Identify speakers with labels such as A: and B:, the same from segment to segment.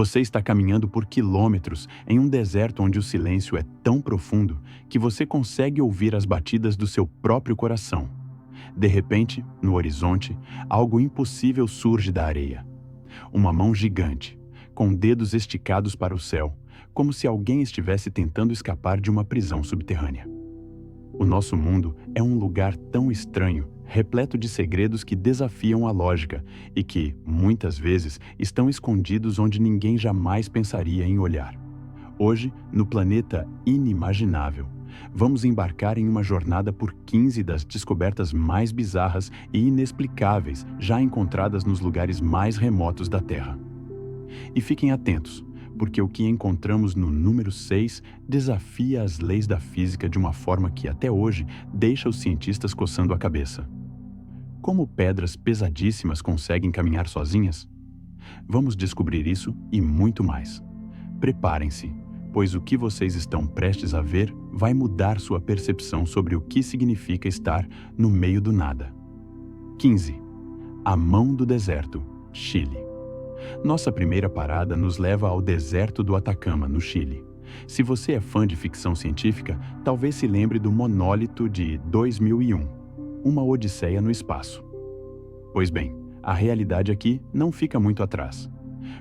A: Você está caminhando por quilômetros em um deserto onde o silêncio é tão profundo que você consegue ouvir as batidas do seu próprio coração. De repente, no horizonte, algo impossível surge da areia. Uma mão gigante, com dedos esticados para o céu, como se alguém estivesse tentando escapar de uma prisão subterrânea. O nosso mundo é um lugar tão estranho, repleto de segredos que desafiam a lógica e que, muitas vezes, estão escondidos onde ninguém jamais pensaria em olhar. Hoje, no planeta inimaginável, vamos embarcar em uma jornada por 15 das descobertas mais bizarras e inexplicáveis já encontradas nos lugares mais remotos da Terra. E fiquem atentos, porque o que encontramos no número 6 desafia as leis da física de uma forma que até hoje deixa os cientistas coçando a cabeça. Como pedras pesadíssimas conseguem caminhar sozinhas? Vamos descobrir isso e muito mais. Preparem-se, pois o que vocês estão prestes a ver vai mudar sua percepção sobre o que significa estar no meio do nada. 15. A Mão do Deserto, Chile. Nossa primeira parada nos leva ao deserto do Atacama, no Chile. Se você é fã de ficção científica, talvez se lembre do monólito de 2001. Uma odisseia no espaço. Pois bem, a realidade aqui não fica muito atrás.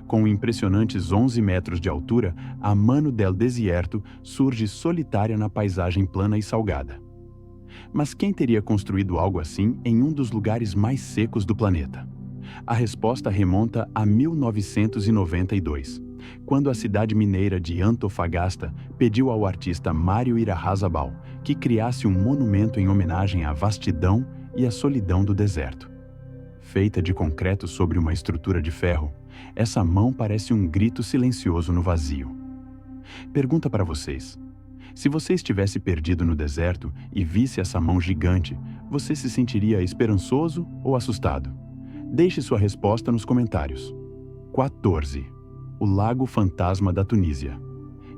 A: Com impressionantes 11 metros de altura, a Mano del Desierto surge solitária na paisagem plana e salgada. Mas quem teria construído algo assim em um dos lugares mais secos do planeta? A resposta remonta a 1992, quando a cidade mineira de Antofagasta pediu ao artista Mário Irarrázaval que criasse um monumento em homenagem à vastidão e à solidão do deserto. Feita de concreto sobre uma estrutura de ferro, essa mão parece um grito silencioso no vazio. Pergunta para vocês: se você estivesse perdido no deserto e visse essa mão gigante, você se sentiria esperançoso ou assustado? Deixe sua resposta nos comentários. 14. O Lago Fantasma da Tunísia.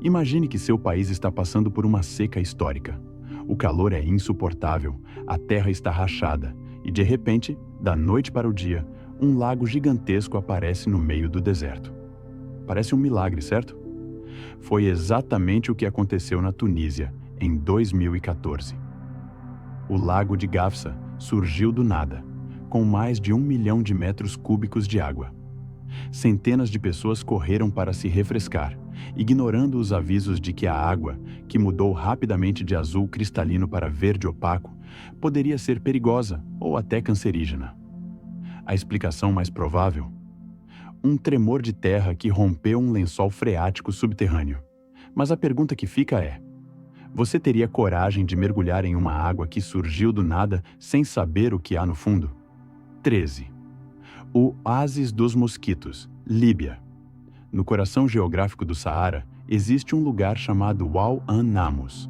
A: Imagine que seu país está passando por uma seca histórica. O calor é insuportável, a terra está rachada e, de repente, da noite para o dia, um lago gigantesco aparece no meio do deserto. Parece um milagre, certo? Foi exatamente o que aconteceu na Tunísia, em 2014. O Lago de Gafsa surgiu do nada, com mais de 1 milhão de metros cúbicos de água. Centenas de pessoas correram para se refrescar, ignorando os avisos de que a água, que mudou rapidamente de azul cristalino para verde opaco, poderia ser perigosa ou até cancerígena. A explicação mais provável? Um tremor de terra que rompeu um lençol freático subterrâneo. Mas a pergunta que fica é: você teria coragem de mergulhar em uma água que surgiu do nada sem saber o que há no fundo? 13. O Oásis dos Mosquitos, Líbia. No coração geográfico do Saara, existe um lugar chamado Wal An Namus.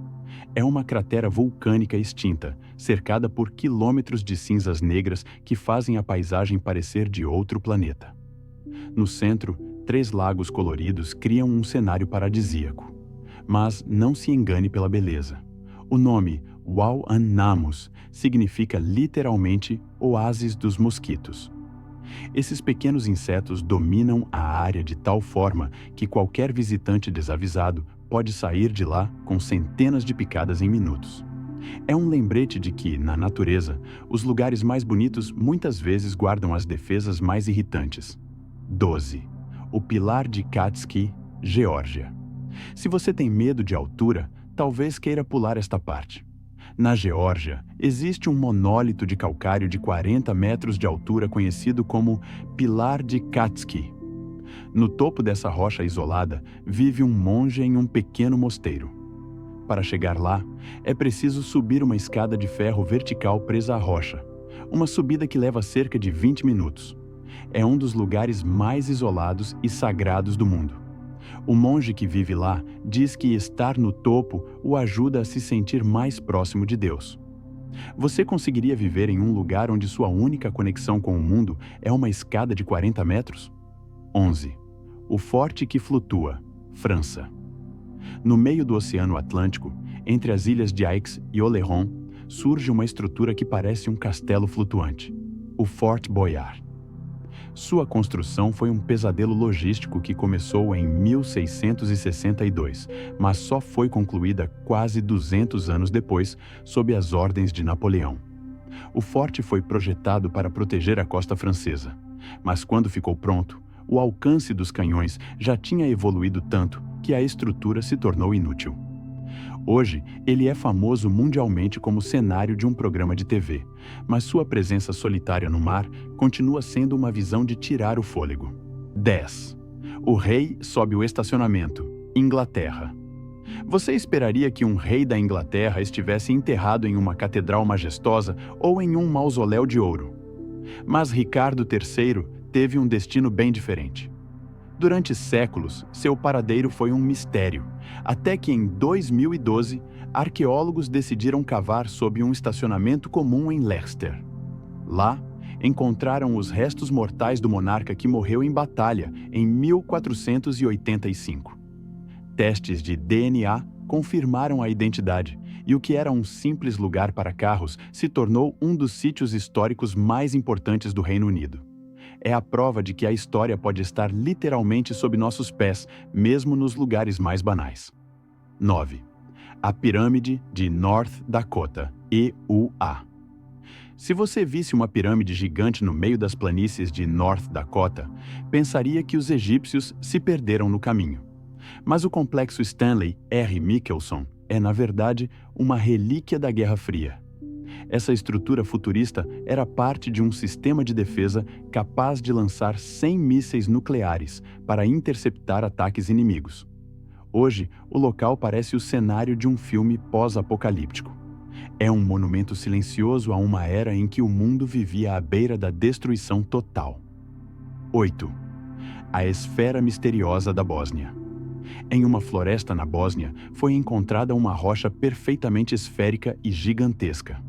A: É uma cratera vulcânica extinta, cercada por quilômetros de cinzas negras que fazem a paisagem parecer de outro planeta. No centro, 3 lagos coloridos criam um cenário paradisíaco. Mas não se engane pela beleza. O nome Wal An Namus significa literalmente Oásis dos Mosquitos. Esses pequenos insetos dominam a área de tal forma que qualquer visitante desavisado pode sair de lá com centenas de picadas em minutos. É um lembrete de que, na natureza, os lugares mais bonitos muitas vezes guardam as defesas mais irritantes. 12. O Pilar de Katski, Geórgia. Se você tem medo de altura, talvez queira pular esta parte. Na Geórgia, existe um monólito de calcário de 40 metros de altura conhecido como Pilar de Katski. No topo dessa rocha isolada, vive um monge em um pequeno mosteiro. Para chegar lá, é preciso subir uma escada de ferro vertical presa à rocha, uma subida que leva cerca de 20 minutos. É um dos lugares mais isolados e sagrados do mundo. O monge que vive lá diz que estar no topo o ajuda a se sentir mais próximo de Deus. Você conseguiria viver em um lugar onde sua única conexão com o mundo é uma escada de 40 metros? 11. O Forte que Flutua, França. No meio do Oceano Atlântico, entre as ilhas de Aix e Oléron, surge uma estrutura que parece um castelo flutuante, o Fort Boyard. Sua construção foi um pesadelo logístico que começou em 1662, mas só foi concluída quase 200 anos depois, sob as ordens de Napoleão. O forte foi projetado para proteger a costa francesa, mas quando ficou pronto, o alcance dos canhões já tinha evoluído tanto que a estrutura se tornou inútil. Hoje, ele é famoso mundialmente como cenário de um programa de TV, mas sua presença solitária no mar continua sendo uma visão de tirar o fôlego. 10. O rei sobe o estacionamento, Inglaterra. Você esperaria que um rei da Inglaterra estivesse enterrado em uma catedral majestosa ou em um mausoléu de ouro. Mas Ricardo III teve um destino bem diferente. Durante séculos, seu paradeiro foi um mistério, até que em 2012, arqueólogos decidiram cavar sob um estacionamento comum em Leicester. Lá, encontraram os restos mortais do monarca que morreu em batalha em 1485. Testes de DNA confirmaram a identidade, e o que era um simples lugar para carros se tornou um dos sítios históricos mais importantes do Reino Unido. É a prova de que a história pode estar literalmente sob nossos pés, mesmo nos lugares mais banais. 9. A Pirâmide de North Dakota, EUA. Se você visse uma pirâmide gigante no meio das planícies de North Dakota, pensaria que os egípcios se perderam no caminho. Mas o complexo Stanley R. Michelson é, na verdade, uma relíquia da Guerra Fria. Essa estrutura futurista era parte de um sistema de defesa capaz de lançar 100 mísseis nucleares para interceptar ataques inimigos. Hoje, o local parece o cenário de um filme pós-apocalíptico. É um monumento silencioso a uma era em que o mundo vivia à beira da destruição total. 8. A Esfera Misteriosa da Bósnia. Em uma floresta na Bósnia, foi encontrada uma rocha perfeitamente esférica e gigantesca.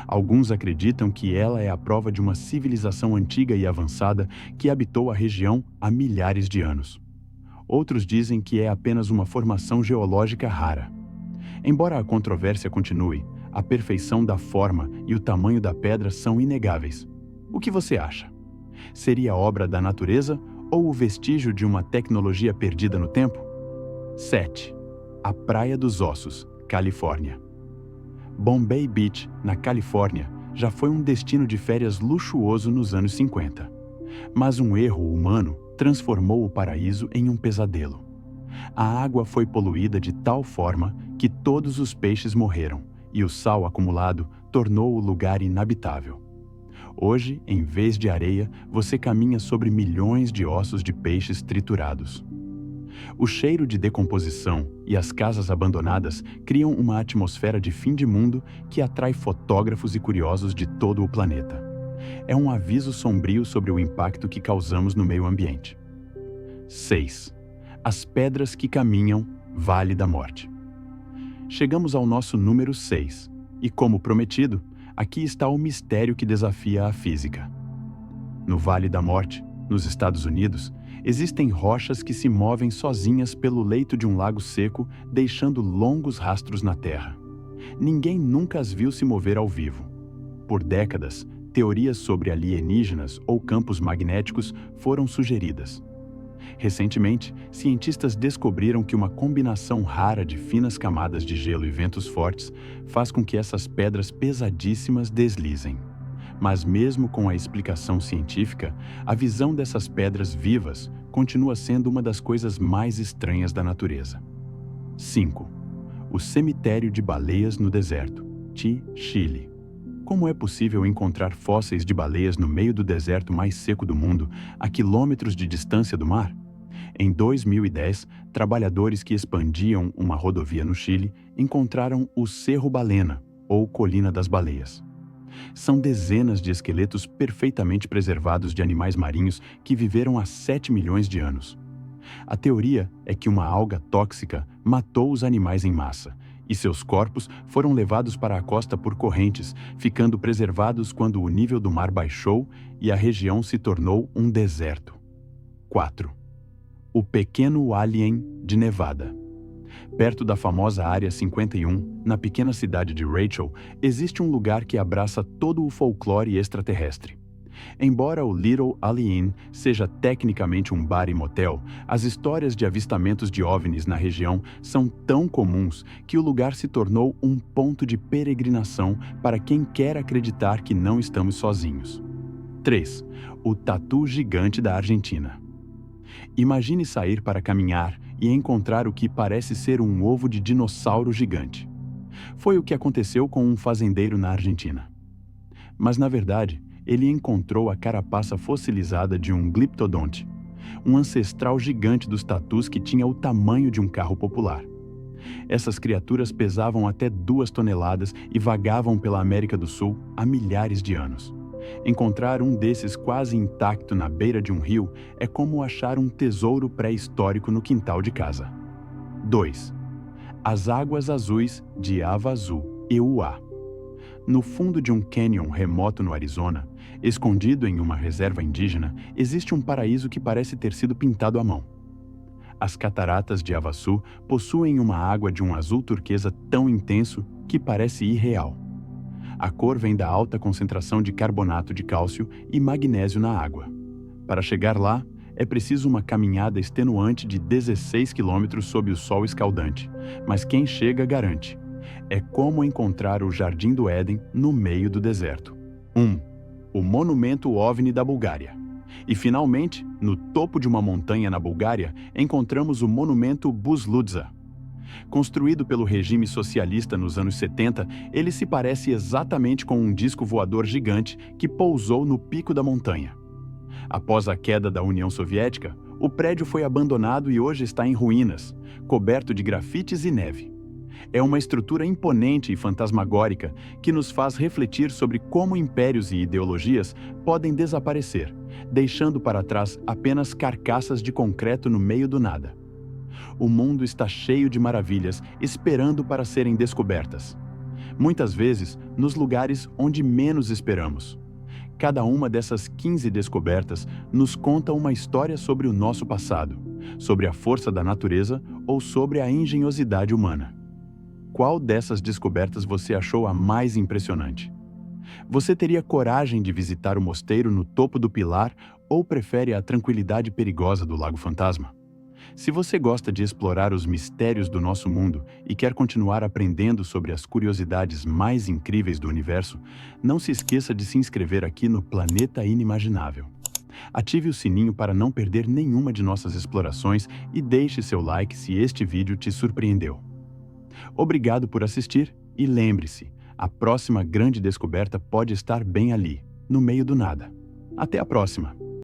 A: Alguns acreditam que ela é a prova de uma civilização antiga e avançada que habitou a região há milhares de anos. Outros dizem que é apenas uma formação geológica rara. Embora a controvérsia continue, a perfeição da forma e o tamanho da pedra são inegáveis. O que você acha? Seria obra da natureza ou o vestígio de uma tecnologia perdida no tempo? 7. A Praia dos Ossos, Califórnia. Bombay Beach, na Califórnia, já foi um destino de férias luxuoso nos anos 50. Mas um erro humano transformou o paraíso em um pesadelo. A água foi poluída de tal forma que todos os peixes morreram e o sal acumulado tornou o lugar inabitável. Hoje, em vez de areia, você caminha sobre milhões de ossos de peixes triturados. O cheiro de decomposição e as casas abandonadas criam uma atmosfera de fim de mundo que atrai fotógrafos e curiosos de todo o planeta. É um aviso sombrio sobre o impacto que causamos no meio ambiente. 6. As Pedras que Caminham, Vale da Morte. Chegamos ao nosso número 6, e como prometido, aqui está o mistério que desafia a física. No Vale da Morte, nos Estados Unidos, existem rochas que se movem sozinhas pelo leito de um lago seco, deixando longos rastros na terra. Ninguém nunca as viu se mover ao vivo. Por décadas, teorias sobre alienígenas ou campos magnéticos foram sugeridas. Recentemente, cientistas descobriram que uma combinação rara de finas camadas de gelo e ventos fortes faz com que essas pedras pesadíssimas deslizem. Mas mesmo com a explicação científica, a visão dessas pedras vivas continua sendo uma das coisas mais estranhas da natureza. 5. O Cemitério de Baleias no Deserto, Chile. Como é possível encontrar fósseis de baleias no meio do deserto mais seco do mundo, a quilômetros de distância do mar? Em 2010, trabalhadores que expandiam uma rodovia no Chile encontraram o Cerro Balena, ou Colina das Baleias. São dezenas de esqueletos perfeitamente preservados de animais marinhos que viveram há 7 milhões de anos. A teoria é que uma alga tóxica matou os animais em massa, e seus corpos foram levados para a costa por correntes, ficando preservados quando o nível do mar baixou e a região se tornou um deserto. 4. O Pequeno Alien de Nevada. Perto da famosa Área 51, na pequena cidade de Rachel, existe um lugar que abraça todo o folclore extraterrestre. Embora o Little Ali Inn seja tecnicamente um bar e motel, as histórias de avistamentos de OVNIs na região são tão comuns que o lugar se tornou um ponto de peregrinação para quem quer acreditar que não estamos sozinhos. 3. O tatu gigante da Argentina. Imagine sair para caminhar e encontrar o que parece ser um ovo de dinossauro gigante. Foi o que aconteceu com um fazendeiro na Argentina. Mas, na verdade, ele encontrou a carapaça fossilizada de um gliptodonte, um ancestral gigante dos tatus que tinha o tamanho de um carro popular. Essas criaturas pesavam até 2 toneladas e vagavam pela América do Sul há milhares de anos. Encontrar um desses quase intacto na beira de um rio é como achar um tesouro pré-histórico no quintal de casa. 2. As águas azuis de Havasu, EUA. No fundo de um cânion remoto no Arizona, escondido em uma reserva indígena, existe um paraíso que parece ter sido pintado à mão. As cataratas de Havasu possuem uma água de um azul turquesa tão intenso que parece irreal. A cor vem da alta concentração de carbonato de cálcio e magnésio na água. Para chegar lá, é preciso uma caminhada extenuante de 16 quilômetros sob o sol escaldante, mas quem chega garante. É como encontrar o Jardim do Éden no meio do deserto. 1. O Monumento OVNI da Bulgária. E, finalmente, no topo de uma montanha na Bulgária, encontramos o Monumento Buzludza. Construído pelo regime socialista nos anos 70, ele se parece exatamente com um disco voador gigante que pousou no pico da montanha. Após a queda da União Soviética, o prédio foi abandonado e hoje está em ruínas, coberto de grafites e neve. É uma estrutura imponente e fantasmagórica que nos faz refletir sobre como impérios e ideologias podem desaparecer, deixando para trás apenas carcaças de concreto no meio do nada. O mundo está cheio de maravilhas esperando para serem descobertas. Muitas vezes, nos lugares onde menos esperamos. Cada uma dessas 15 descobertas nos conta uma história sobre o nosso passado, sobre a força da natureza ou sobre a engenhosidade humana. Qual dessas descobertas você achou a mais impressionante? Você teria coragem de visitar o mosteiro no topo do pilar ou prefere a tranquilidade perigosa do Lago Fantasma? Se você gosta de explorar os mistérios do nosso mundo e quer continuar aprendendo sobre as curiosidades mais incríveis do universo, não se esqueça de se inscrever aqui no Planeta Inimaginável. Ative o sininho para não perder nenhuma de nossas explorações e deixe seu like se este vídeo te surpreendeu. Obrigado por assistir e lembre-se, a próxima grande descoberta pode estar bem ali, no meio do nada. Até a próxima!